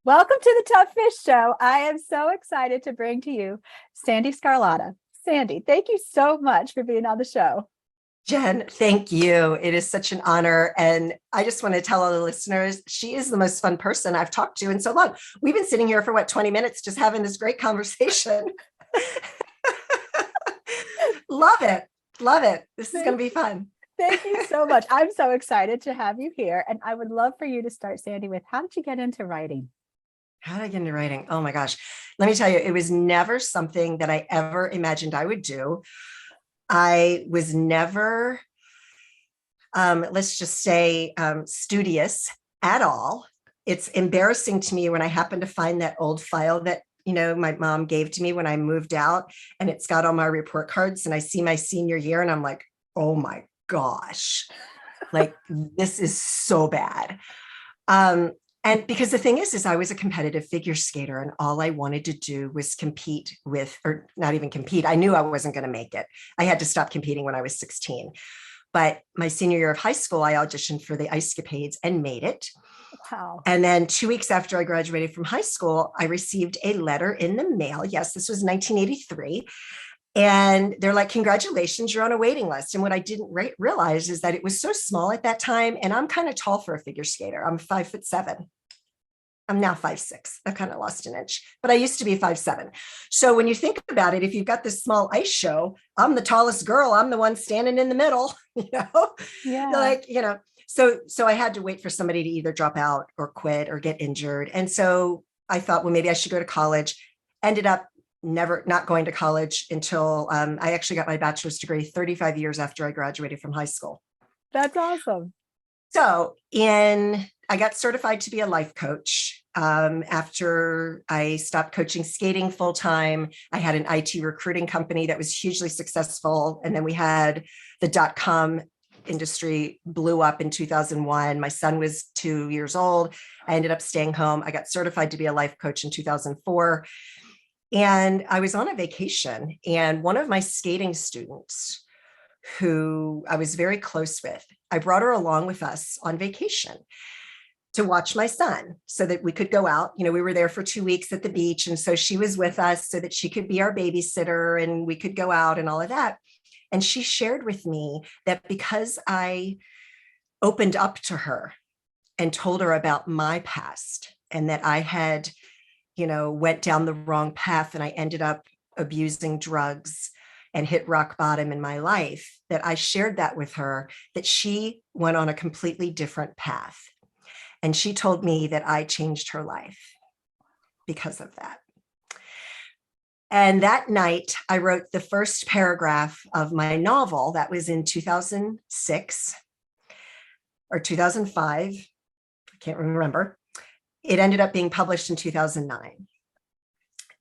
Welcome to the Tough Fish Show. I am so excited to bring to you Sandee Sgarlata. Sandee, thank you so much for being on the show. Jen, thank you. It is such an honor. And I just want to tell all the listeners, she is the most fun person I've talked to in so long. We've been sitting here for 20 minutes, just having this great conversation. Love it. Love it. This is going to be fun. Thank you so much. I'm so excited to have you here. And I would love for you to start, Sandee, with how did you get into writing? How did I get into writing? Oh my gosh. Let me tell you, it was never something that I ever imagined I would do. I was never, let's just say, studious at all. It's embarrassing to me when I happen to find that old file that, my mom gave to me when I moved out, and it's got all my report cards, and I see my senior year and I'm like, oh my gosh, like this is so bad. And because the thing is I was a competitive figure skater, and all I wanted to do was compete with, or not even compete. I knew I wasn't going to make it. I had to stop competing when I was 16. But my senior year of high school, I auditioned for the Ice Capades and made it. Wow. And then 2 weeks after I graduated from high school, I received a letter in the mail. Yes, this was 1983. And they're like, congratulations, you're on a waiting list. And what I didn't realize is that it was so small at that time. And I'm kind of tall for a figure skater. I'm 5'7". I'm now 5'6". I've kind of lost an inch, but I used to be 5'7". So when you think about it, if you've got this small ice show, I'm the tallest girl. I'm the one standing in the middle, Yeah. So I had to wait for somebody to either drop out or quit or get injured. And so I thought, well, maybe I should go to college. Ended up not going to college until I actually got my bachelor's degree 35 years after I graduated from high school. That's awesome. So I got certified to be a life coach. After I stopped coaching skating full time, I had an IT recruiting company that was hugely successful. And then we had the .com industry blew up in 2001. My son was 2 years old. I ended up staying home. I got certified to be a life coach in 2004. And I was on a vacation, and one of my skating students, who I was very close with, I brought her along with us on vacation to watch my son so that we could go out. We were there for 2 weeks at the beach. And so she was with us so that she could be our babysitter and we could go out and all of that. And she shared with me that because I opened up to her and told her about my past, and that I had, went down the wrong path, and I ended up abusing drugs and hit rock bottom in my life, that I shared that with her, that she went on a completely different path. And she told me that I changed her life because of that. And that night, I wrote the first paragraph of my novel. That was in 2006 or 2005. I can't remember. It ended up being published in 2009.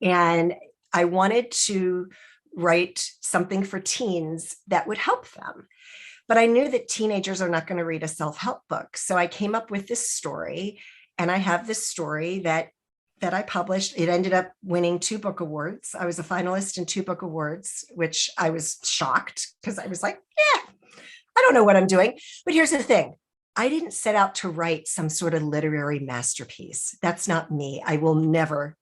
And I wanted to write something for teens that would help them. But I knew that teenagers are not going to read a self-help book. So I came up with this story, and I have this story that I published. It ended up winning 2 book awards. I was a finalist in 2 book awards, which I was shocked because I was like, yeah, I don't know what I'm doing. But here's the thing. I didn't set out to write some sort of literary masterpiece. That's not me. I will never.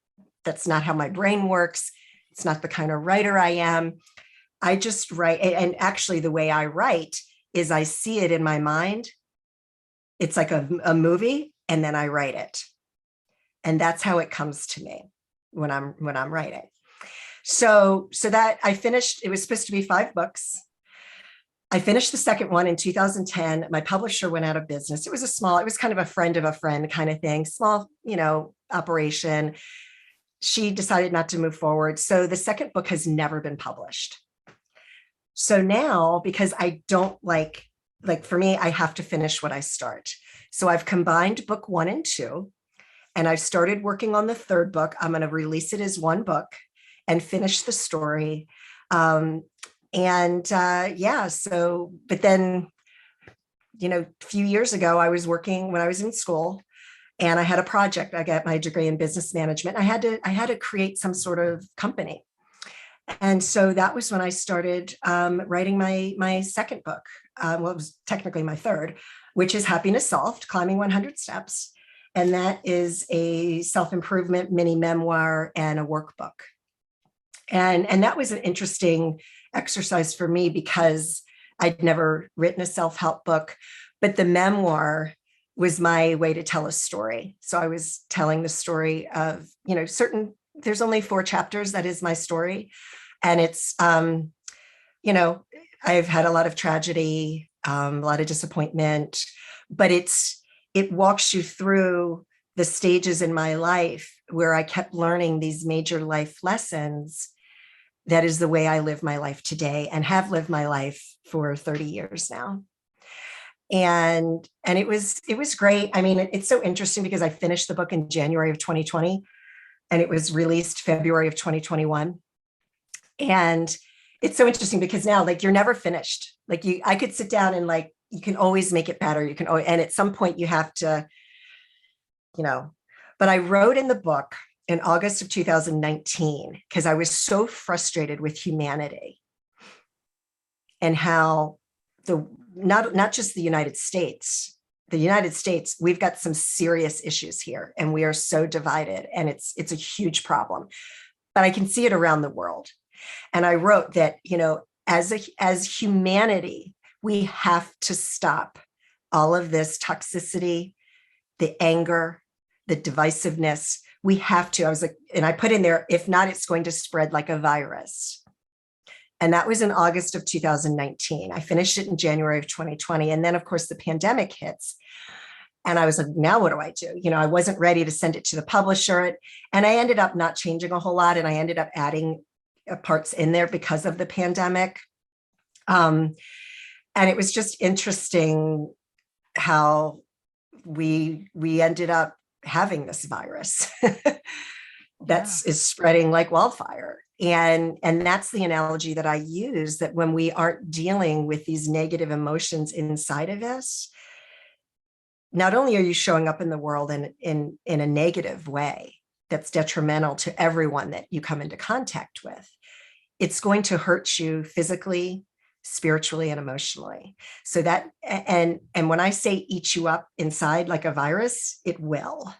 That's not how my brain works. It's not the kind of writer I am. I just write. And actually, the way I write is I see it in my mind. It's like a movie, and then I write it. And that's how it comes to me when I'm writing. So that I finished, it was supposed to be 5 books. I finished the second one in 2010. My publisher went out of business. It was kind of a friend of a friend kind of thing, small, operation. She decided not to move forward. So the second book has never been published. So now, because I don't like for me, I have to finish what I start. So I've combined book 1 and 2, and I've started working on the 3rd book. I'm going to release it as 1 book and finish the story. But then, a few years ago, I was working when I was in school, and I had a project. I got my degree in business management. I had to create some sort of company. And so that was when I started writing my second book. It was technically my 3rd, which is Happiness Solved, Climbing 100 Steps. And that is a self-improvement mini memoir and a workbook. And that was an interesting exercise for me because I'd never written a self-help book, but the memoir was my way to tell a story. So I was telling the story of, there's only 4 chapters. That is my story. And it's, I've had a lot of tragedy, a lot of disappointment, but it walks you through the stages in my life where I kept learning these major life lessons. That is the way I live my life today and have lived my life for 30 years now. And it was great. I mean, it's so interesting because I finished the book in January of 2020 and it was released February of 2021. And it's so interesting because now, like, you're never finished. Like, I could sit down and, like, you can always make it better. You can always, and at some point you have to, but I wrote in the book in August of 2019, because I was so frustrated with humanity and how not just the United States, we've got some serious issues here and we are so divided and it's a huge problem, but I can see it around the world. And I wrote that, as humanity, we have to stop all of this toxicity, the anger, the divisiveness. We have to. I was like, and I put in there, if not, it's going to spread like a virus. And that was in August of 2019. I finished it in January of 2020. And then, of course, the pandemic hits. And I was like, now what do I do? I wasn't ready to send it to the publisher. And I ended up not changing a whole lot. And I ended up adding parts in there because of the pandemic. And it was just interesting how we ended up having this virus is spreading like wildfire. And that's the analogy that I use, that when we aren't dealing with these negative emotions inside of us, not only are you showing up in the world in a negative way that's detrimental to everyone that you come into contact with, it's going to hurt you physically, spiritually, and emotionally. So that, and when I say eat you up inside like a virus, it will.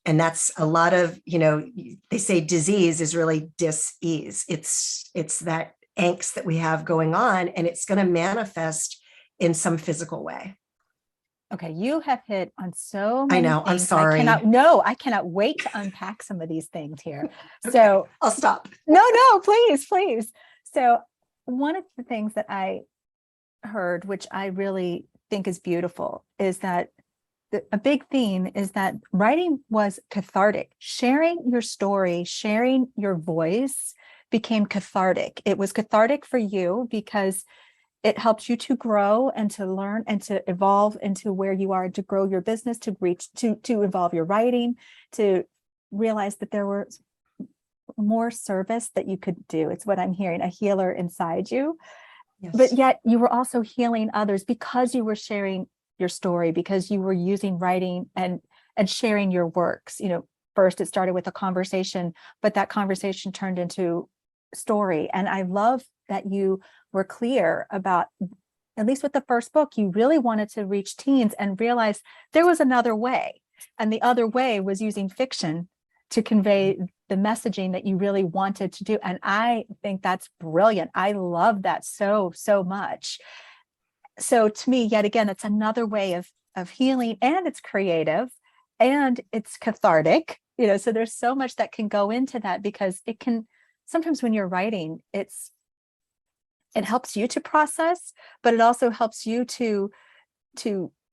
And that's a lot of, they say disease is really dis-ease. It's that angst that we have going on, and it's going to manifest in some physical way. Okay, you have hit on so many I know, things. I'm sorry. I cannot wait to unpack some of these things here. Okay, so I'll stop. No, please. So one of the things that I heard, which I really think is beautiful, is that a big theme is that writing was cathartic. Sharing your story, sharing your voice became cathartic. It was cathartic for you because it helps you to grow and to learn and to evolve into where you are, to grow your business, to evolve your writing, to realize that there was more service that you could do. It's what I'm hearing, a healer inside you. Yes. But yet you were also healing others because you were sharing your story, because you were using writing and sharing your works. First it started with a conversation, but that conversation turned into story. And I love that you were clear about, at least with the first book, you really wanted to reach teens and realize there was another way. And the other way was using fiction to convey the messaging that you really wanted to do. And I think that's brilliant. I love that so much. So to me, yet again, it's another way of healing, and it's creative and it's cathartic, so there's so much that can go into that, because it can, sometimes when you're writing, it helps you to process, but it also helps you to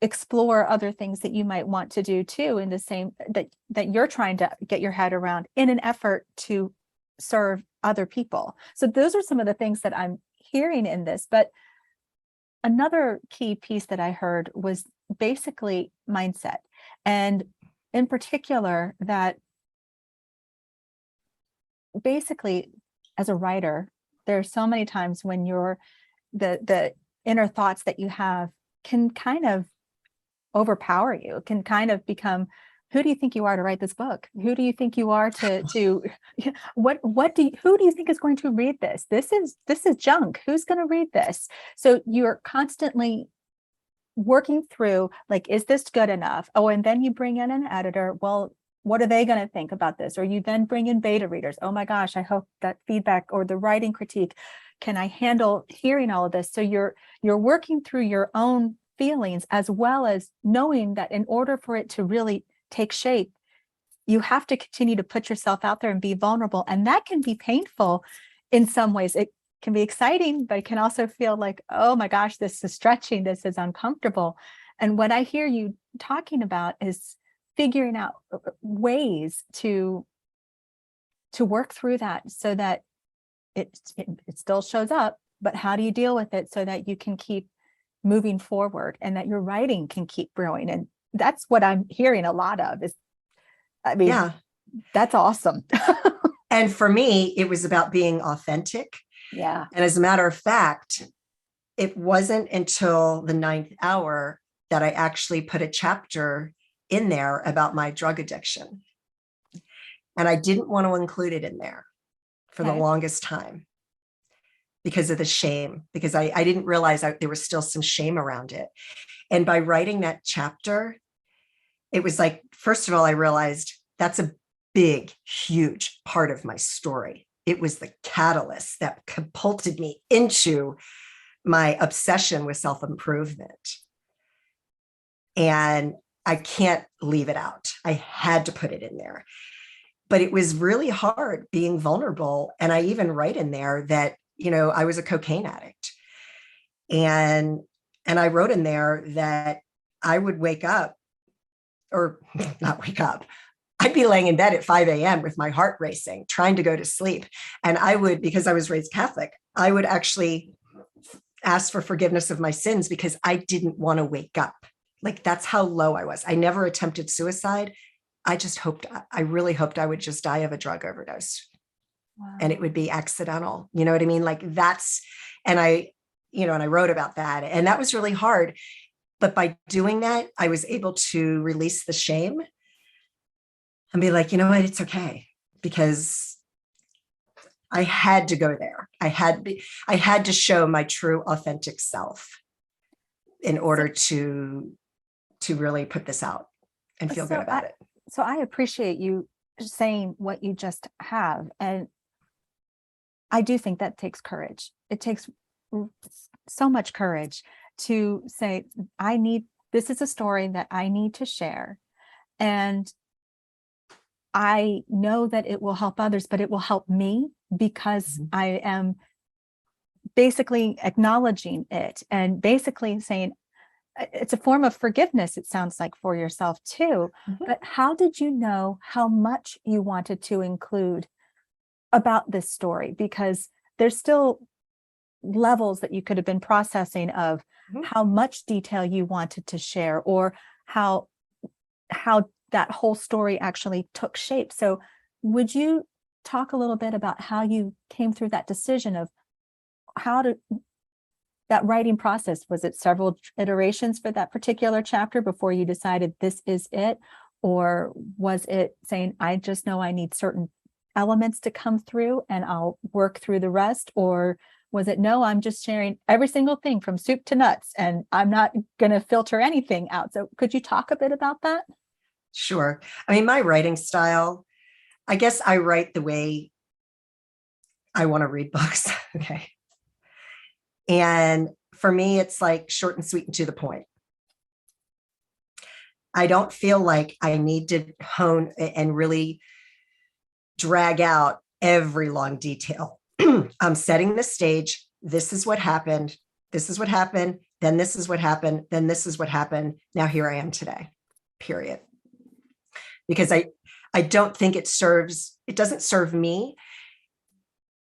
explore other things that you might want to do too, in the same that you're trying to get your head around in an effort to serve other people. So those are some of the things that I'm hearing in this. But another key piece that I heard was basically mindset, and in particular that basically as a writer, there are so many times when the inner thoughts that you have can kind of overpower you. It can kind of become, who do you think you are to write this book? Who do you think you are to who do you think is going to read this? This is junk. Who's going to read this? So you're constantly working through, like, is this good enough? Oh, and then you bring in an editor. Well, what are they going to think about this? Or you then bring in beta readers. Oh my gosh, I hope that feedback or the writing critique, can I handle hearing all of this? So you're working through your own feelings, as well as knowing that in order for it to really take shape, you have to continue to put yourself out there and be vulnerable. And that can be painful in some ways. It can be exciting, but it can also feel like, oh my gosh, this is stretching, this is uncomfortable. And what I hear you talking about is figuring out ways to work through that, so that it still shows up, but how do you deal with it so that you can keep moving forward and that your writing can keep growing? And that's what I'm hearing a lot of is, I mean, Yeah. that's awesome. And for me, it was about being authentic. Yeah. And as a matter of fact, it wasn't until the 9th hour that I actually put a chapter in there about my drug addiction. And I didn't want to include it in there for the longest time because of the shame, because I didn't realize there was still some shame around it. And by writing that chapter, it was like, first of all, I realized that's a big, huge part of my story. It was the catalyst that catapulted me into my obsession with self-improvement. And I can't leave it out. I had to put it in there. But it was really hard being vulnerable. And I even write in there that, I was a cocaine addict. And I wrote in there that I would wake up, or not wake up, I'd be laying in bed at 5 a.m. with my heart racing, trying to go to sleep. And I would, because I was raised Catholic, I would actually ask for forgiveness of my sins because I didn't want to wake up. Like, that's how low I was. I never attempted suicide. I really hoped I would just die of a drug overdose. Wow. And it would be accidental. You know what I mean? Like, and I wrote about that, and that was really hard. But by doing that, I was able to release the shame and be like, you know what, it's okay, because I had to go there. I had to show my true authentic self in order to really put this out and feel good about it. So I appreciate you saying what you just have. And I do think that takes courage. It takes so much courage to say, this is a story that I need to share. And I know that it will help others, but it will help me because I am basically acknowledging it and basically saying, it's a form of forgiveness, it sounds like, for yourself too. But how did you know how much you wanted to include about this story? Because there's still levels that you could have been processing of how much detail you wanted to share, or how that whole story actually took shape. So would you talk a little bit about how you came through that decision of that writing process? Was it several iterations for that particular chapter before you decided this is it? Or was it saying, I just know I need certain elements to come through and I'll work through the rest? Or was it, no, I'm just sharing every single thing from soup to nuts and I'm not going to filter anything out? So could you talk a bit about that? Sure. I mean, my writing style, I guess I write the way I want to read books. Okay. And for me, it's like short and sweet and to the point. I don't feel like I need to hone and really drag out every long detail. I'm setting the stage. This is what happened. This is what happened. Then this is what happened. Then this is what happened. Now here I am today, period. Because I don't think it doesn't serve me.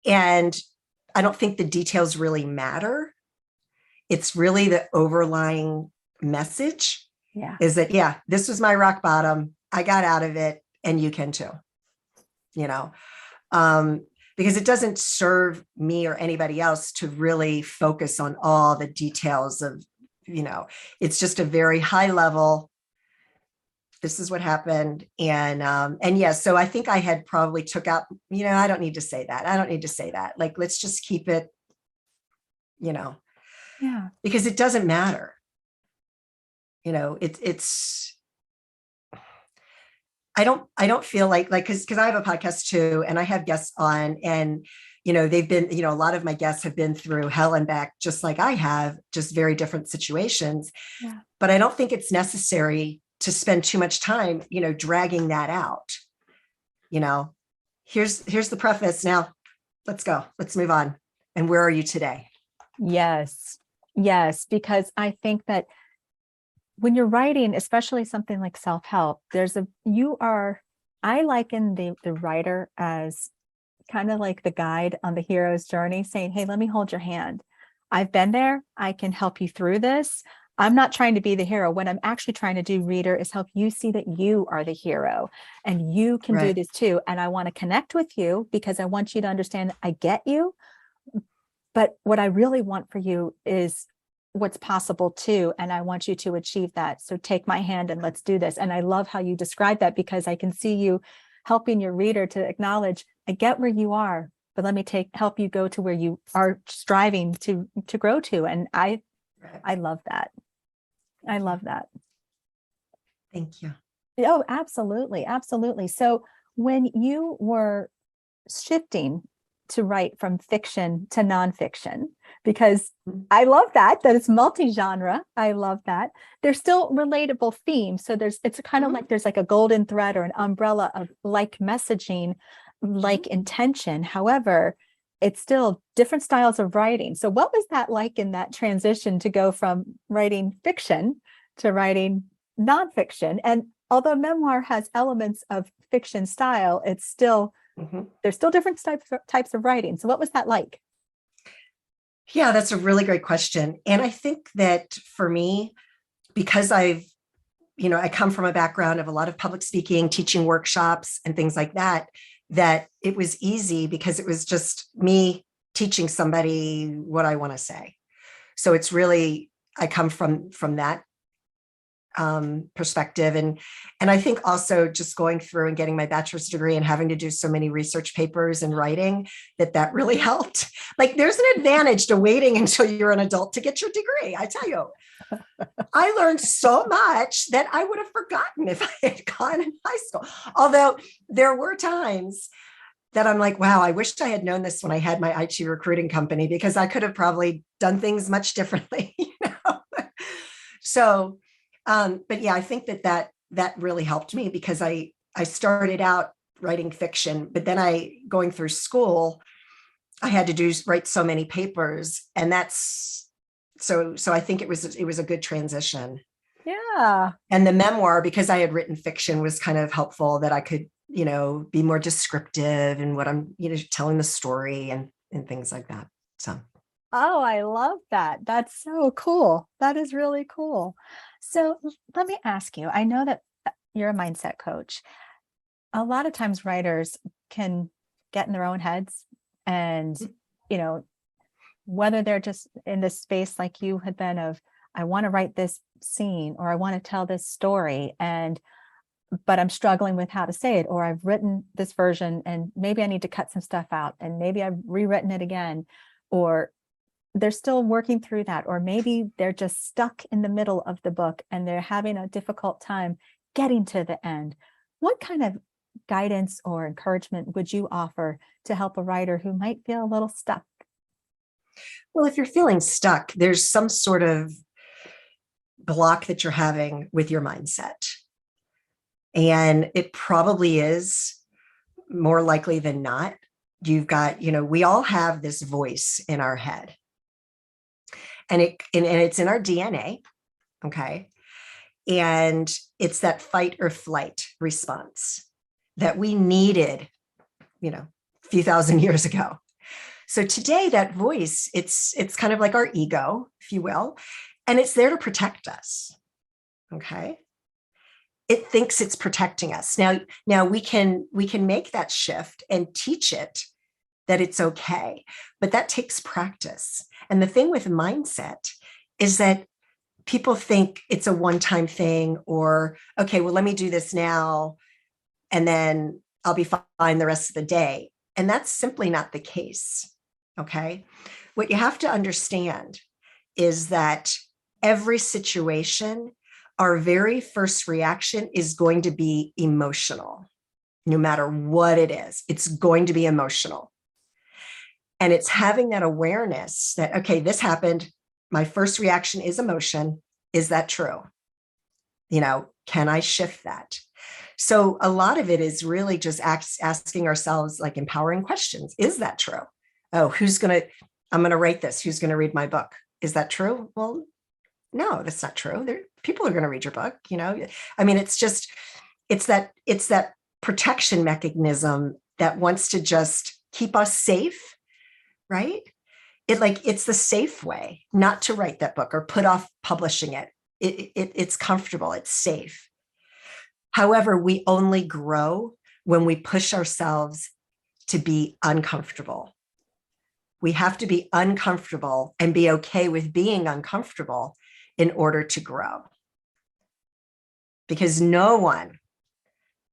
And I don't think the details really matter. It's really the overlying message is that, this was my rock bottom. I got out of it and you can too, because it doesn't serve me or anybody else to really focus on all the details of, it's just a very high level. This is what happened. And yes, so I think I had probably took out, I don't need to say that. I don't need to say that. Like, let's just keep it, because it doesn't matter. It's I don't feel like because I have a podcast too, and I have guests on, and they've been, a lot of my guests have been through hell and back, just like I have, just very different situations. Yeah. But I don't think it's necessary to spend too much time, dragging that out. You know, here's the preface. Now, let's go. Let's move on. And where are you today? Yes. Yes. Because I think that when you're writing, especially something like self-help, I liken the writer as kind of like the guide on the hero's journey, saying, hey, let me hold your hand. I've been there. I can help you through this. I'm not trying to be the hero. What I'm actually trying to do, reader, is help you see that you are the hero and you can do Right. this too. And I want to connect with you because I want you to understand I get you. But what I really want for you is what's possible too. And I want you to achieve that. So take my hand and let's do this. And I love how you describe that, because I can see you helping your reader to acknowledge, I get where you are, but let me help you go to where you are striving to grow to. And I love that. I love that. Thank you. Oh, absolutely. Absolutely. So when you were shifting to write from fiction to nonfiction, because I love that it's multi-genre. I love that. There's still relatable themes. So it's kind of like there's like a golden thread or an umbrella of like messaging, like intention. However, it's still different styles of writing. So what was that like in that transition to go from writing fiction to writing nonfiction? And although memoir has elements of fiction style, it's still there's still different types of writing. So what was that like? Yeah, that's a really great question. And I think that for me, because I come from a background of a lot of public speaking, teaching workshops and things like that, that it was easy because it was just me teaching somebody what I want to say. So it's really, I come from that perspective. And I think also just going through and getting my bachelor's degree and having to do so many research papers and writing, that really helped. Like there's an advantage to waiting until you're an adult to get your degree. I tell you, I learned so much that I would have forgotten if I had gone in high school. Although there were times that I'm like, wow, I wish I had known this when I had my IT recruiting company, because I could have probably done things much differently. So, but yeah, I think that really helped me, because I started out writing fiction, but then going through school, I had to write so many papers, and so I think it was a good transition. Yeah. And the memoir, because I had written fiction, was kind of helpful, that I could, be more descriptive in what I'm, telling the story and things like that. So. Oh, I love that. That's so cool. That is really cool. So let me ask you, I know that you're a mindset coach. A lot of times writers can get in their own heads and, whether they're just in this space like you had been of, I want to write this scene or I want to tell this story, but I'm struggling with how to say it, or I've written this version and maybe I need to cut some stuff out and maybe I've rewritten it again, or they're still working through that, or maybe they're just stuck in the middle of the book and they're having a difficult time getting to the end. What kind of guidance or encouragement would you offer to help a writer who might feel a little stuck? Well, if you're feeling stuck, there's some sort of block that you're having with your mindset. And it probably is, more likely than not, you've got, we all have this voice in our head. And it's in our DNA. Okay. And it's that fight or flight response that we needed, a few thousand years ago. So today, that voice, it's kind of like our ego, if you will, and it's there to protect us. Okay. It thinks it's protecting us. Now we can make that shift and teach it that it's okay, but that takes practice. And the thing with mindset is that people think it's a one-time thing, or, okay, well, let me do this now, and then I'll be fine the rest of the day. And that's simply not the case. Okay. What you have to understand is that every situation our very first reaction is going to be emotional. No matter what it is, it's going to be emotional. And it's having that awareness that, okay, this happened. My first reaction is emotion. Is that true? Can I shift that? So a lot of it is really just asking ourselves like empowering questions. Is that true? Oh, I'm going to write this. Who's going to read my book? Is that true? Well, no, that's not true. People are going to read your book. I mean, it's that protection mechanism that wants to just keep us safe, right? It's the safe way not to write that book or put off publishing it. It's comfortable, it's safe. However, we only grow when we push ourselves to be uncomfortable. We have to be uncomfortable and be okay with being uncomfortable in order to grow. Because no one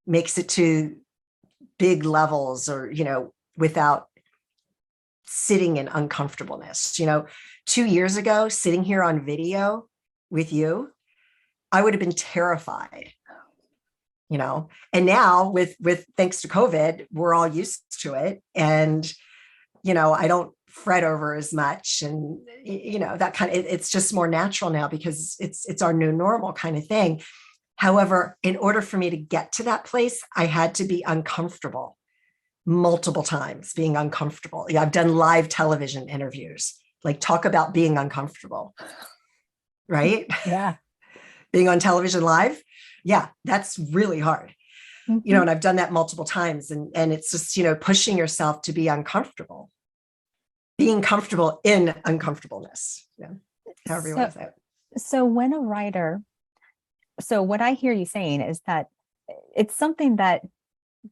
makes it to big levels or, without sitting in uncomfortableness. 2 years ago, sitting here on video with you, I would have been terrified, and now with thanks to COVID, we're all used to it. And, I don't fret over as much. And, that it's just more natural now because it's our new normal kind of thing. However, in order for me to get to that place, I had to be uncomfortable multiple times, being uncomfortable. Yeah, I've done live television interviews, like talk about being uncomfortable, right? Yeah. Being on television live. Yeah, that's really hard. Mm-hmm. And I've done that multiple times. And it's just, pushing yourself to be uncomfortable, being comfortable in uncomfortableness. Yeah. However you want to say it. So when a writer, so what I hear you saying is that it's something that,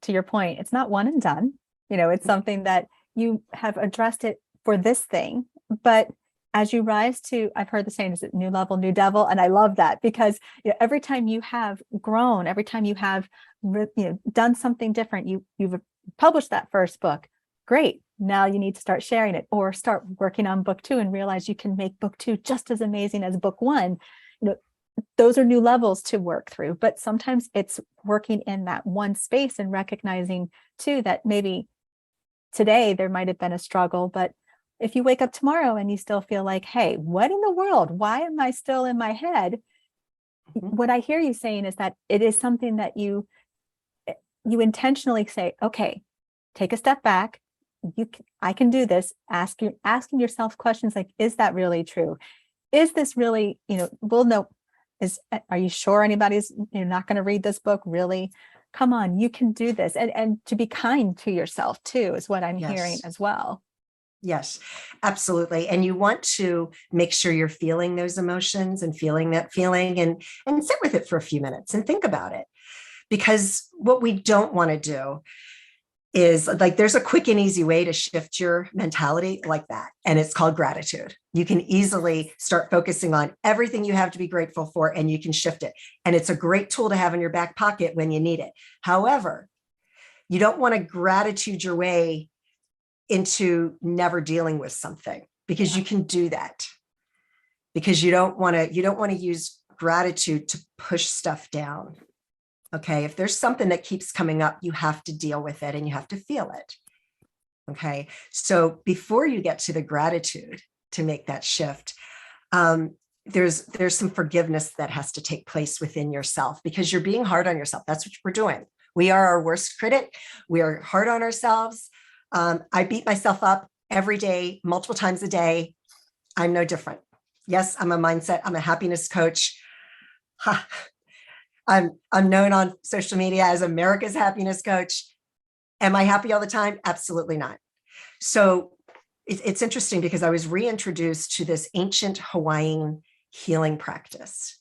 to your point, it's not one and done. It's something that you have addressed it for this thing, but as you rise to, I've heard the saying, is it new level, new devil? And I love that because every time you have grown, every time you have done something different, you've published that first book. Great. Now you need to start sharing it or start working on book 2 and realize you can make book 2 just as amazing as book 1. Those are new levels to work through, but sometimes it's working in that one space and recognizing too that maybe today there might have been a struggle, but if you wake up tomorrow and you still feel like, hey, what in the world? Why am I still in my head? Mm-hmm. What I hear you saying is that it is something that you intentionally say, okay, take a step back. I can do this. Asking yourself questions like, is that really true? Is this really, we'll know. Are you sure anybody's not going to read this book? Really? Come on, you can do this. And to be kind to yourself too, is what I'm hearing as well. Yes, absolutely. And you want to make sure you're feeling those emotions and feeling that feeling and sit with it for a few minutes and think about it. Because what we don't want to do is there's a quick and easy way to shift your mentality like that. And it's called gratitude. You can easily start focusing on everything you have to be grateful for, and you can shift it. And it's a great tool to have in your back pocket when you need it. However, you don't want to gratitude your way into never dealing with something, because you can do that, because you don't want to use gratitude to push stuff down. Okay. If there's something that keeps coming up, you have to deal with it and you have to feel it. Okay. So before you get to the gratitude to make that shift, there's some forgiveness that has to take place within yourself, because you're being hard on yourself. That's what we're doing. We are our worst critic. We are hard on ourselves. I beat myself up every day, multiple times a day. I'm no different. Yes, I'm a happiness coach. I'm known on social media as America's happiness coach. Am I happy all the time? Absolutely not. So it's interesting because I was reintroduced to this ancient Hawaiian healing practice.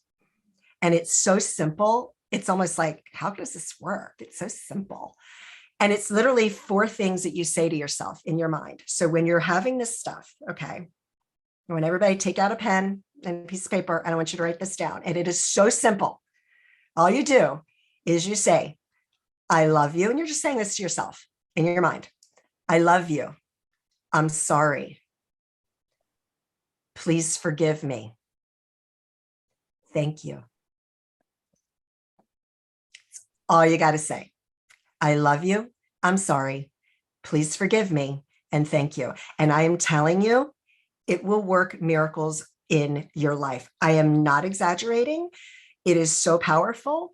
And it's so simple. It's almost like, how does this work? It's so simple. And it's literally 4 things that you say to yourself in your mind. So when you're having this stuff, okay, I want everybody to take out a pen and a piece of paper, and I want you to write this down. And it is so simple. All you do is you say, I love you. And you're just saying this to yourself in your mind. I love you. I'm sorry. Please forgive me. Thank you. all you got to say. I love you. I'm sorry. Please forgive me. And thank you. And I am telling you, it will work miracles in your life. I am not exaggerating. It is so powerful.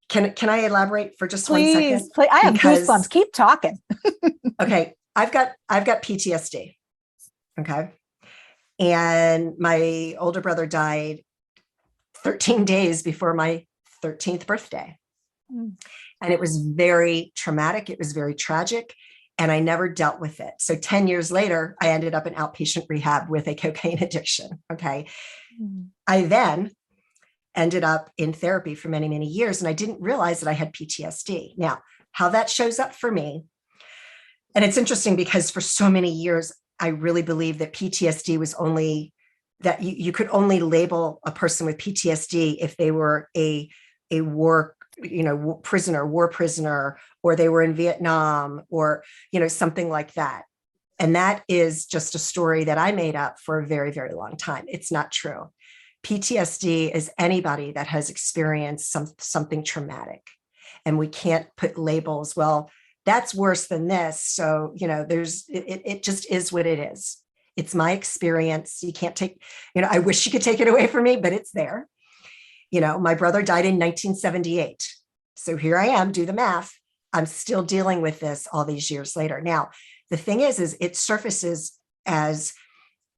Can I elaborate for just 1 second? Please. I have Because goosebumps. Keep talking. okay, I've got PTSD. Okay. And my older brother died 13 days before my 13th birthday. And it was very traumatic. It was very tragic. And I never dealt with it. So 10 years later, I ended up in outpatient rehab with a cocaine addiction. Okay. I then ended up in therapy for many, many years. And I didn't realize that I had PTSD. Now, how that shows up for me. And it's interesting because for so many years, I really believed that PTSD was only that you could only label a person with PTSD if they were a war prisoner, or they were in Vietnam, or, something like that. And that is just a story that I made up for a very, very long time. It's not true. PTSD is anybody that has experienced something traumatic. And we can't put labels, well, that's worse than this. So, it just is what it is. It's my experience. You can't take, I wish you could take it away from me, but it's there. My brother died in 1978. So here I am, do the math. I'm still dealing with this all these years later. Now, the thing is it surfaces as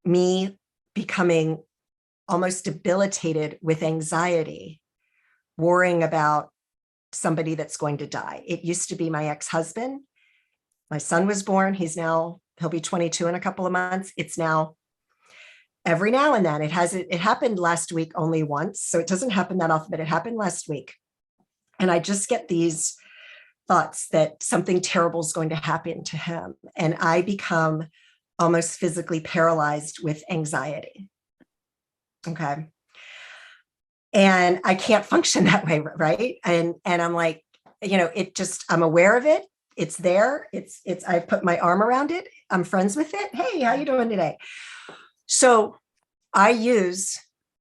me becoming almost debilitated with anxiety, worrying about somebody that's going to die. It used to be my ex-husband. My son was born. He'll be 22 in a couple of months. It's now every now and then. It happened last week only once. So it doesn't happen that often, but it happened last week. And I just get these thoughts that something terrible is going to happen to him. And I become almost physically paralyzed with anxiety. Okay. And I can't function that way. Right. And I'm like, I'm aware of it. It's there. I put my arm around it. I'm friends with it. Hey, how you doing today? So I use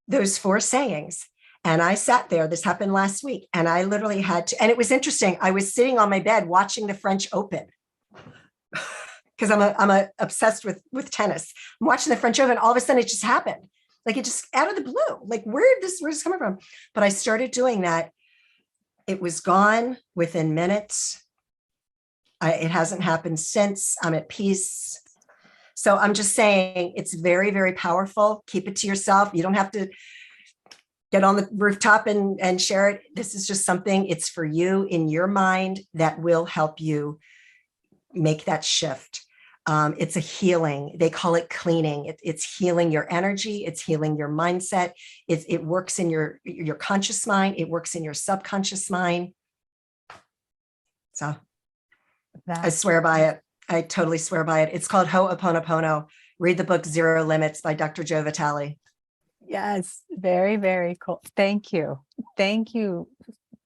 those 4 sayings, and I sat there. This happened last week, and I literally had to, and it was interesting. I was sitting on my bed watching the French Open because I'm obsessed with tennis. I'm watching the French Open. All of a sudden it just happened. Like it just out of the blue, like where's this coming from? But I started doing that. It was gone within minutes. It hasn't happened since. I'm at peace. So I'm just saying it's very, very powerful. Keep it to yourself. You don't have to get on the rooftop and share it. This is just something, it's for you in your mind that will help you make that shift. It's a healing. They call it cleaning. It's healing your energy. It's healing your mindset. It works in your conscious mind. It works in your subconscious mind. So I swear by it. I totally swear by it. It's called Ho'oponopono. Read the book Zero Limits by Dr. Joe Vitale. Yes, very, very cool. Thank you. Thank you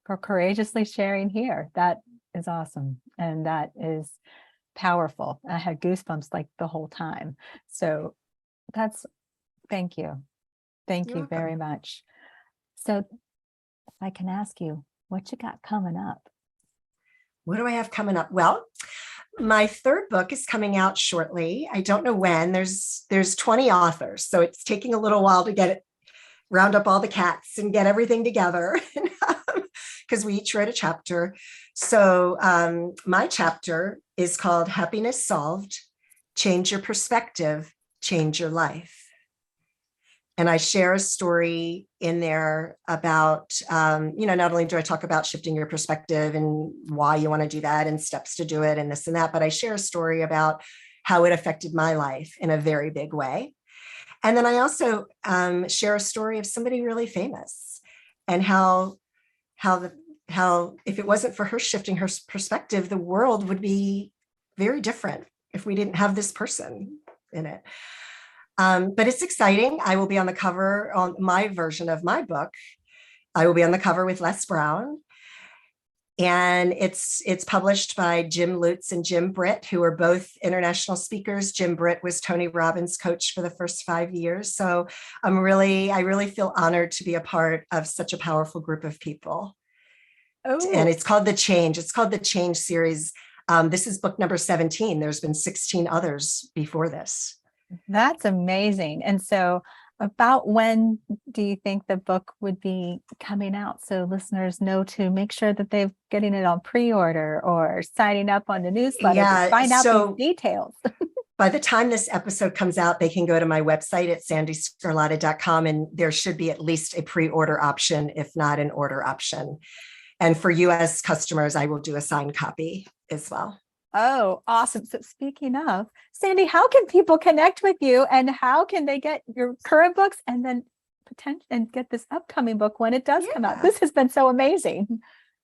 for courageously sharing here. That is awesome. And that is powerful. I had goosebumps like the whole time. So thank you. Thank you very much. So if I can ask you, what you got coming up? What do I have coming up? Well, my 3rd book is coming out shortly. I don't know when. There's 20 authors, so it's taking a little while to round up all the cats and get everything together because we each wrote a chapter. So my chapter is called Happiness Solved, Change Your Perspective, Change Your Life. And I share a story in there about, not only do I talk about shifting your perspective and why you want to do that and steps to do it and this and that, but I share a story about how it affected my life in a very big way. And then I also share a story of somebody really famous and how if it wasn't for her shifting her perspective, the world would be very different if we didn't have this person in it. But it's exciting. I will be on the cover on my version of my book. I will be on the cover with Les Brown. And it's published by Jim Lutz and Jim Britt, who are both international speakers. Jim Britt was Tony Robbins' coach for the first 5 years. So I really feel honored to be a part of such a powerful group of people. Oh, and it's called The Change. It's called the Change series. This is book number 17. There's been 16 others before this. that's amazing. And so, about when do you think the book would be coming out so listeners know to make sure that they're getting it on pre-order or signing up on the newsletter to Yeah, find out these so details? by the time this episode comes out, they can go to my website at sandeesgarlata.com, and there should be at least a pre-order option, if not an order option. And for US customers, I will do a signed copy as well. Oh, awesome. So speaking of, Sandee, how can people connect with you and how can they get your current books and then potential and get this upcoming book when it does come out? Yeah. This has been so amazing.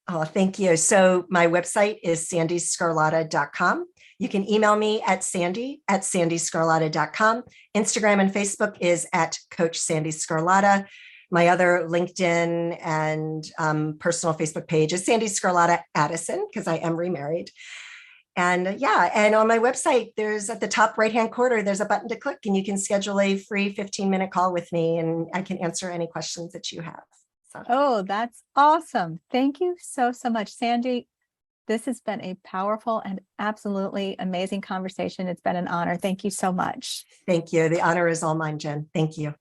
Oh, thank you. So my website is sandeesgarlata.com. You can email me at sandeesgarlata.com. Instagram and Facebook is at Coach Sandee Sgarlata. My other LinkedIn and personal Facebook page is Sandee Sgarlata Addison, because I am remarried. And yeah, and on my website, there's at the top right-hand corner, there's a button to click and you can schedule a free 15-minute call with me and I can answer any questions that you have. So. Oh, that's awesome. Thank you so, so much, Sandee. This has been a powerful and absolutely amazing conversation. It's been an honor. Thank you so much. Thank you. The honor is all mine, Jen. Thank you.